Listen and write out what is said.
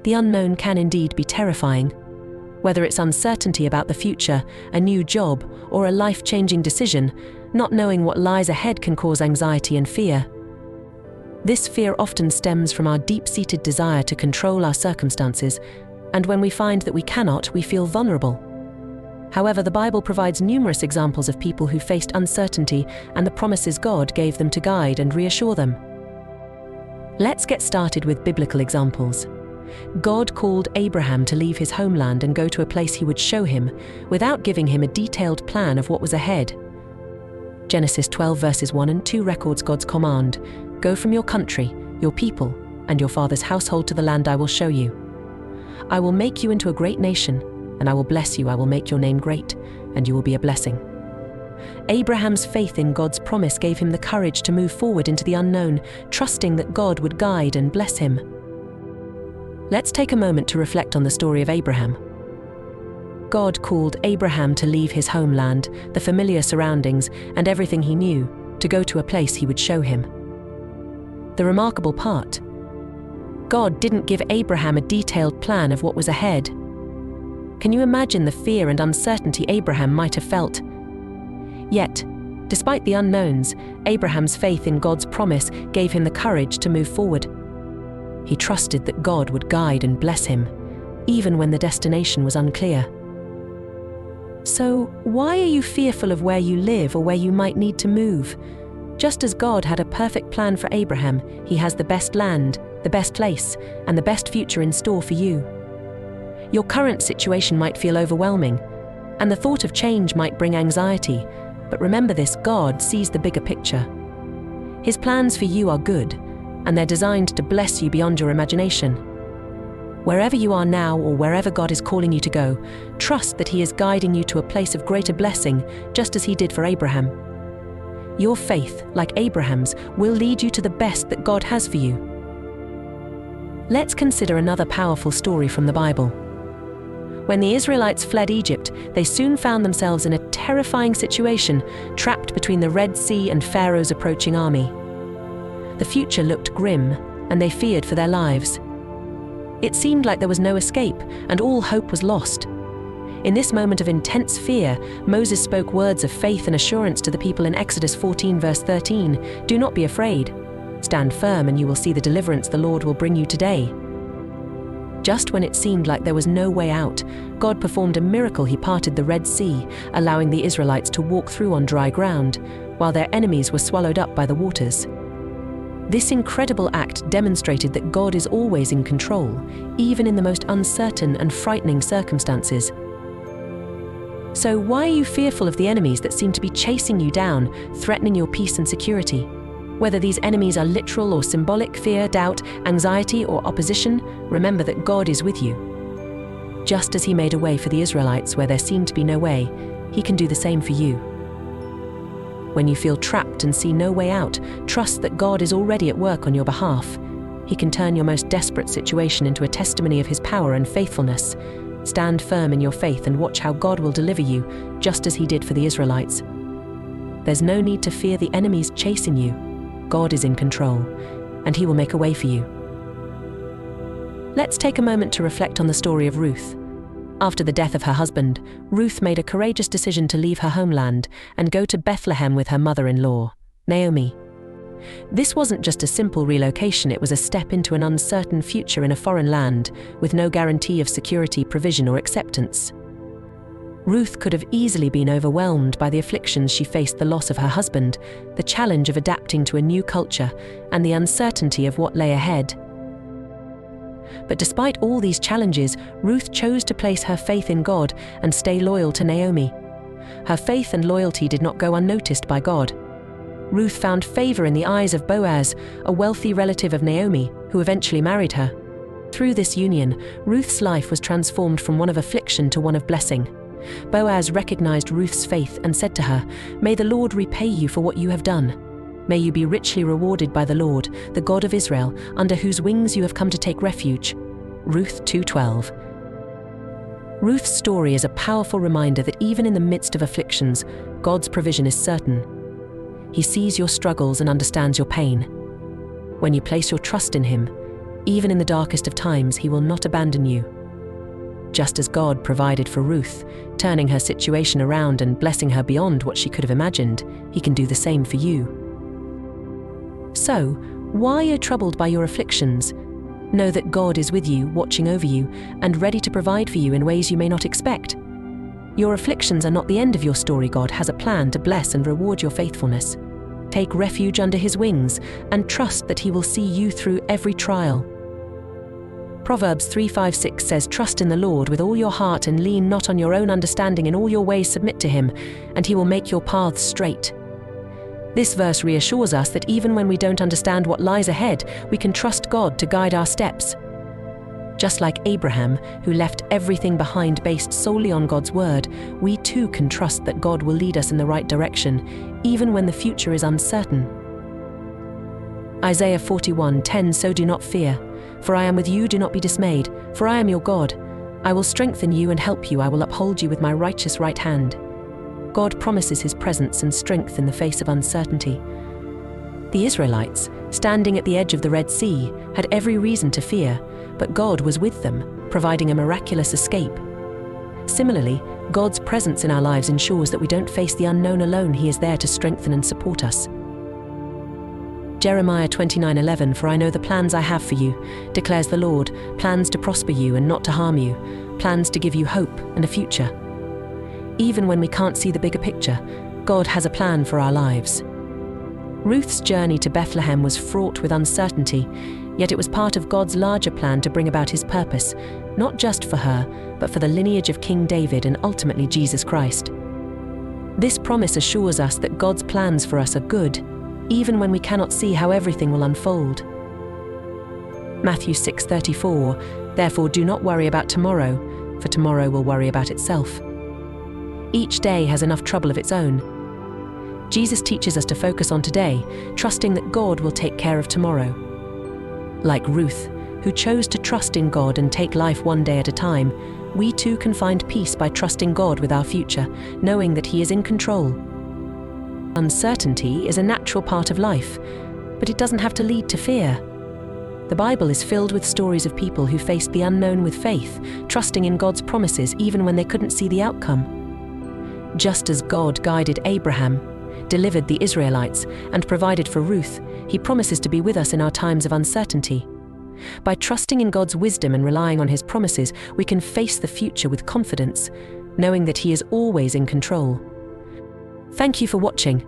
The unknown can indeed be terrifying. Whether it's uncertainty about the future, a new job, or a life-changing decision, not knowing what lies ahead can cause anxiety and fear. This fear often stems from our deep-seated desire to control our circumstances, and when we find that we cannot, we feel vulnerable. However, the Bible provides numerous examples of people who faced uncertainty and the promises God gave them to guide and reassure them. Let's get started with biblical examples. God called Abraham to leave his homeland and go to a place he would show him, without giving him a detailed plan of what was ahead. Genesis 12 verses 1 and 2 records God's command, "Go from your country, your people, and your father's household to the land I will show you. I will make you into a great nation, and I will bless you. I will make your name great, and you will be a blessing." Abraham's faith in God's promise gave him the courage to move forward into the unknown, trusting that God would guide and bless him. Let's take a moment to reflect on the story of Abraham. God called Abraham to leave his homeland, the familiar surroundings, and everything he knew, to go to a place he would show him. The remarkable part: God didn't give Abraham a detailed plan of what was ahead. Can you imagine the fear and uncertainty Abraham might have felt? Yet, despite the unknowns, Abraham's faith in God's promise gave him the courage to move forward. He trusted that God would guide and bless him, even when the destination was unclear. So, why are you fearful of where you live or where you might need to move? Just as God had a perfect plan for Abraham, He has the best land, the best place, and the best future in store for you. Your current situation might feel overwhelming, and the thought of change might bring anxiety, but remember this: God sees the bigger picture. His plans for you are good, and they're designed to bless you beyond your imagination. Wherever you are now or wherever God is calling you to go, trust that He is guiding you to a place of greater blessing, just as He did for Abraham. Your faith, like Abraham's, will lead you to the best that God has for you. Let's consider another powerful story from the Bible. When the Israelites fled Egypt, they soon found themselves in a terrifying situation, trapped between the Red Sea and Pharaoh's approaching army. The future looked grim, and they feared for their lives. It seemed like there was no escape, and all hope was lost. In this moment of intense fear, Moses spoke words of faith and assurance to the people in Exodus 14 verse 13, "Do not be afraid. Stand firm and you will see the deliverance the Lord will bring you today." Just when it seemed like there was no way out, God performed a miracle. He parted the Red Sea, allowing the Israelites to walk through on dry ground, while their enemies were swallowed up by the waters. This incredible act demonstrated that God is always in control, even in the most uncertain and frightening circumstances. So why are you fearful of the enemies that seem to be chasing you down, threatening your peace and security? Whether these enemies are literal or symbolic, fear, doubt, anxiety, or opposition, remember that God is with you. Just as He made a way for the Israelites where there seemed to be no way, He can do the same for you. When you feel trapped and see no way out, trust that God is already at work on your behalf. He can turn your most desperate situation into a testimony of His power and faithfulness. Stand firm in your faith and watch how God will deliver you, just as He did for the Israelites. There's no need to fear the enemies chasing you. God is in control, and He will make a way for you. Let's take a moment to reflect on the story of Ruth. After the death of her husband, Ruth made a courageous decision to leave her homeland and go to Bethlehem with her mother-in-law, Naomi. This wasn't just a simple relocation, it was a step into an uncertain future in a foreign land, with no guarantee of security, provision, or acceptance. Ruth could have easily been overwhelmed by the afflictions she faced: the loss of her husband, the challenge of adapting to a new culture, and the uncertainty of what lay ahead. But despite all these challenges, Ruth chose to place her faith in God and stay loyal to Naomi. Her faith and loyalty did not go unnoticed by God. Ruth found favor in the eyes of Boaz, a wealthy relative of Naomi, who eventually married her. Through this union, Ruth's life was transformed from one of affliction to one of blessing. Boaz recognized Ruth's faith and said to her, "May the Lord repay you for what you have done. May you be richly rewarded by the Lord, the God of Israel, under whose wings you have come to take refuge." Ruth 2:12. Ruth's story is a powerful reminder that even in the midst of afflictions, God's provision is certain. He sees your struggles and understands your pain. When you place your trust in Him, Even in the darkest of times, He will not abandon you. Just as God provided for Ruth, turning her situation around and blessing her beyond what she could have imagined, He can do the same for you. So, why are you troubled by your afflictions? Know that God is with you, watching over you, and ready to provide for you in ways you may not expect. Your afflictions are not the end of your story. God has a plan to bless and reward your faithfulness. Take refuge under His wings and trust that He will see you through every trial. Proverbs 3:5-6 says, "Trust in the Lord with all your heart and lean not on your own understanding. In all your ways submit to Him, and He will make your paths straight." This verse reassures us that even when we don't understand what lies ahead, we can trust God to guide our steps. Just like Abraham, who left everything behind based solely on God's word, we too can trust that God will lead us in the right direction, even when the future is uncertain. Isaiah 41:10, "So do not fear, for I am with you, do not be dismayed, for I am your God. I will strengthen you and help you, I will uphold you with my righteous right hand." God promises His presence and strength in the face of uncertainty. The Israelites, standing at the edge of the Red Sea, had every reason to fear, but God was with them, providing a miraculous escape. Similarly, God's presence in our lives ensures that we don't face the unknown alone. He is there to strengthen and support us. Jeremiah 29:11, "For I know the plans I have for you, declares the Lord, plans to prosper you and not to harm you, plans to give you hope and a future." Even when we can't see the bigger picture, God has a plan for our lives. Ruth's journey to Bethlehem was fraught with uncertainty, yet it was part of God's larger plan to bring about His purpose, not just for her, but for the lineage of King David and ultimately Jesus Christ. This promise assures us that God's plans for us are good, even when we cannot see how everything will unfold. Matthew 6:34, "Therefore do not worry about tomorrow, for tomorrow will worry about itself." Each day has enough trouble of its own. Jesus teaches us to focus on today, trusting that God will take care of tomorrow. Like Ruth, who chose to trust in God and take life one day at a time, we too can find peace by trusting God with our future, knowing that He is in control. Uncertainty is a natural part of life, but it doesn't have to lead to fear. The Bible is filled with stories of people who faced the unknown with faith, trusting in God's promises even when they couldn't see the outcome. Just as God guided Abraham, delivered the Israelites, and provided for Ruth, He promises to be with us in our times of uncertainty. By trusting in God's wisdom and relying on His promises, we can face the future with confidence, knowing that He is always in control. Thank you for watching.